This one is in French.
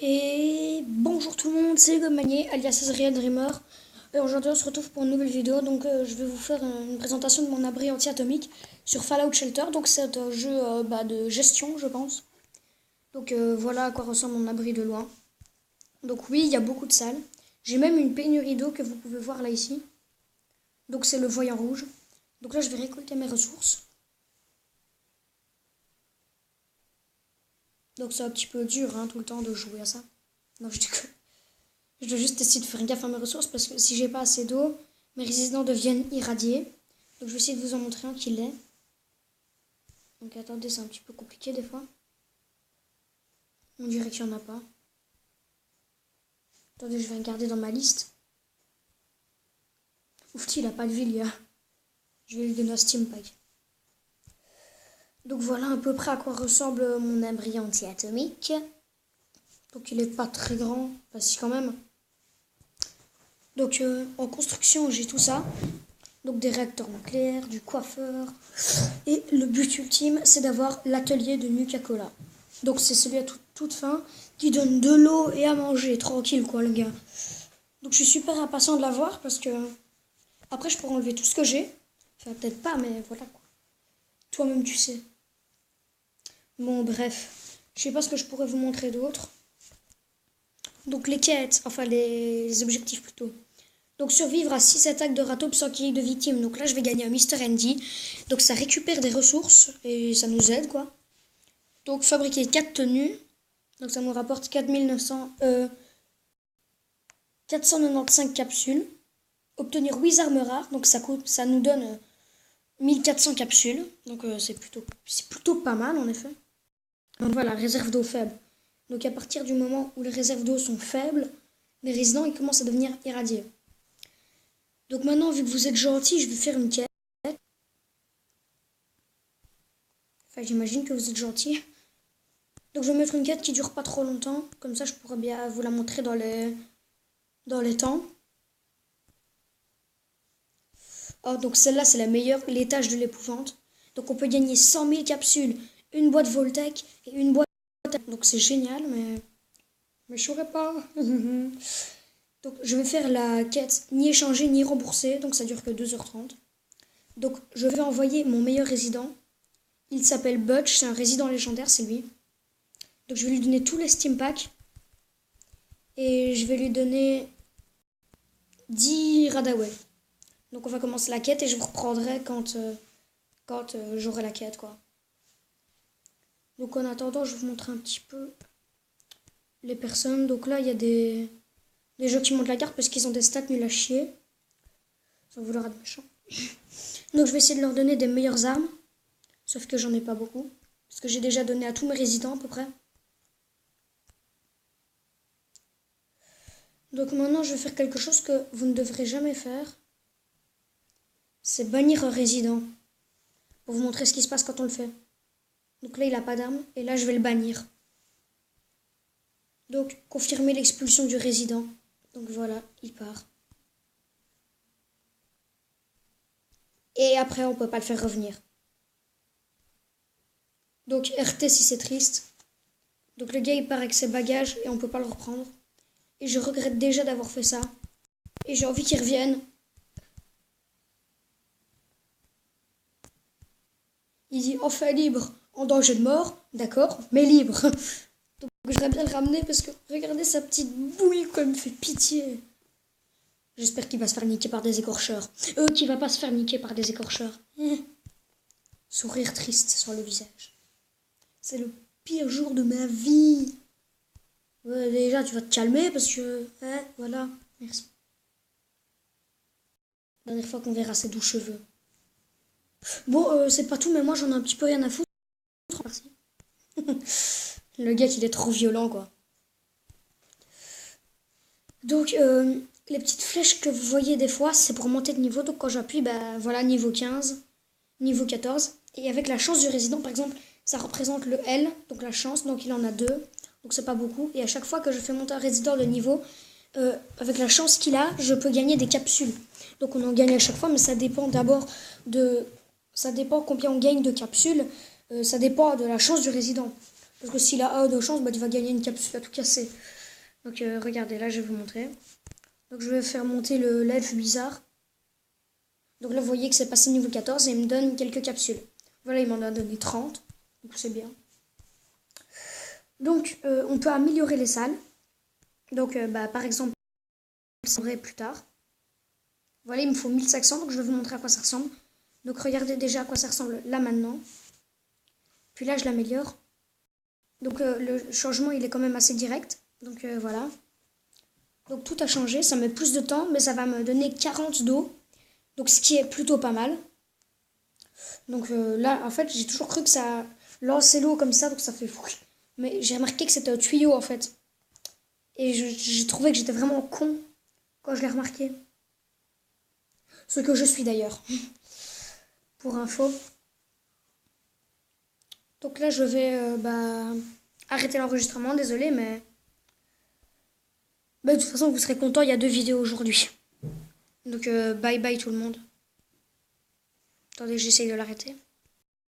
Et bonjour tout le monde, c'est Hugo Magnier, alias Azriel Dreamer. Et aujourd'hui on se retrouve pour une nouvelle vidéo. Donc je vais vous faire une présentation de mon abri anti-atomique sur Fallout Shelter. Donc c'est un jeu de gestion, je pense. Donc voilà à quoi ressemble mon abri de loin. Donc oui, il y a beaucoup de salles. J'ai même une pénurie d'eau que vous pouvez voir là ici. Donc c'est le voyant rouge. Donc là je vais récolter mes ressources. Donc c'est un petit peu dur tout le temps de jouer à ça. Non, je dois juste essayer de faire gaffe à mes ressources parce que si j'ai pas assez d'eau, mes résidents deviennent irradiés. Donc je vais essayer de vous en montrer un qui l'est. Donc attendez, c'est un petit peu compliqué des fois. On dirait qu'il n'y en a pas. Attendez, je vais regarder dans ma liste. Ouf, il a pas de ville, je vais lui donner un Steam Pack. Donc voilà à peu près à quoi ressemble mon abri anti-atomique. Donc il est pas très grand, pas si quand même. Donc en construction j'ai tout ça. Donc des réacteurs nucléaires, du coiffeur. Et le but ultime c'est d'avoir l'atelier de Nuka-Cola. Donc c'est celui à toute fin qui donne de l'eau et à manger. Tranquille quoi le gars. Donc je suis super impatient de l'avoir parce que après je pourrai enlever tout ce que j'ai. Enfin peut-être pas mais voilà quoi. Toi-même tu sais. Bon bref. Je sais pas ce que je pourrais vous montrer d'autre. Donc les quêtes, enfin les objectifs plutôt. Donc survivre à 6 attaques de rataubes sans qu'il y ait de victimes. Donc là je vais gagner un Mr. Andy. Donc ça récupère des ressources et ça nous aide quoi. Donc fabriquer 4 tenues. Donc ça nous rapporte 495 capsules. Obtenir 8 armes rares. Donc ça nous donne 1400 capsules. Donc c'est plutôt pas mal en effet. Donc voilà, réserve d'eau faible. Donc à partir du moment où les réserves d'eau sont faibles, les résidents ils commencent à devenir irradiés. Donc maintenant, vu que vous êtes gentils, je vais faire une quête. Enfin, j'imagine que vous êtes gentils. Donc je vais mettre une quête qui dure pas trop longtemps. Comme ça, je pourrais bien vous la montrer dans les temps. Oh, donc celle-là, c'est la meilleure, l'étage de l'épouvante. Donc on peut gagner 100 000 capsules, une boîte Voltec et une boîte... Donc c'est génial, mais je saurais pas. Donc je vais faire la quête ni échanger ni rembourser, donc ça dure que 2h30. Donc je vais envoyer mon meilleur résident. Il s'appelle Butch, c'est un résident légendaire, c'est lui. Donc je vais lui donner tous les Steam Packs. Et je vais lui donner 10 Radaway. Donc on va commencer la quête et je vous reprendrai quand j'aurai la quête quoi. Donc en attendant, je vais vous montrer un petit peu les personnes. Donc là, il y a des gens qui montent la carte parce qu'ils ont des stats nuls à chier. Sans vouloir être méchant. Donc je vais essayer de leur donner des meilleures armes. Sauf que j'en ai pas beaucoup. Parce que j'ai déjà donné à tous mes résidents à peu près. Donc maintenant je vais faire quelque chose que vous ne devrez jamais faire. C'est bannir un résident. Pour vous montrer ce qui se passe quand on le fait. Donc là il n'a pas d'arme. Et là je vais le bannir. Donc confirmer l'expulsion du résident. Donc voilà, il part. Et après on peut pas le faire revenir. Donc RT si c'est triste. Donc le gars il part avec ses bagages et on peut pas le reprendre. Et je regrette déjà d'avoir fait ça. Et j'ai envie qu'il revienne. Il dit enfin libre, en danger de mort, d'accord, mais libre. Donc j'aimerais bien le ramener parce que regardez sa petite bouille comme il me fait pitié. J'espère qu'il va se faire niquer par des écorcheurs. Qu'il va pas se faire niquer par des écorcheurs. Sourire triste sur le visage. C'est le pire jour de ma vie. Ouais, déjà, tu vas te calmer parce que... voilà, merci. Dernière fois qu'on verra ses doux cheveux. Bon, c'est pas tout, mais moi j'en ai un petit peu rien à foutre. Merci. Le gars, il est trop violent, quoi. Donc, les petites flèches que vous voyez des fois, c'est pour monter de niveau. Donc quand j'appuie, voilà, niveau 15, niveau 14. Et avec la chance du résident, par exemple, ça représente le L, donc la chance, donc il en a 2. Donc c'est pas beaucoup. Et à chaque fois que je fais monter un résident de niveau, avec la chance qu'il a, je peux gagner des capsules. Donc on en gagne à chaque fois, mais ça dépend d'abord de... Ça dépend combien on gagne de capsules. Ça dépend de la chance du résident. Parce que s'il a A de chance, bah, tu vas gagner une capsule à tout casser. Donc regardez, là je vais vous montrer. Donc je vais faire monter l'elfe bizarre. Donc là vous voyez que c'est passé niveau 14 et il me donne quelques capsules. Voilà, il m'en a donné 30. Donc c'est bien. Donc on peut améliorer les salles. Donc bah, par exemple, ça plus tard. Voilà, il me faut 1500, donc je vais vous montrer à quoi ça ressemble. Donc regardez déjà à quoi ça ressemble là maintenant. Puis là je l'améliore. Donc le changement il est quand même assez direct. Donc voilà. Donc tout a changé, ça met plus de temps, mais ça va me donner 40 d'eau. Donc ce qui est plutôt pas mal. Donc là en fait j'ai toujours cru que ça lançait l'eau comme ça, donc ça fait fou. Mais j'ai remarqué que c'était un tuyau en fait. Et j'ai trouvé que j'étais vraiment con quand je l'ai remarqué. Ce que je suis d'ailleurs. Pour info. Donc là je vais arrêter l'enregistrement, désolé, mais de toute façon vous serez content, il y a 2 vidéos aujourd'hui. Donc bye bye tout le monde. Attendez, j'essaye de l'arrêter.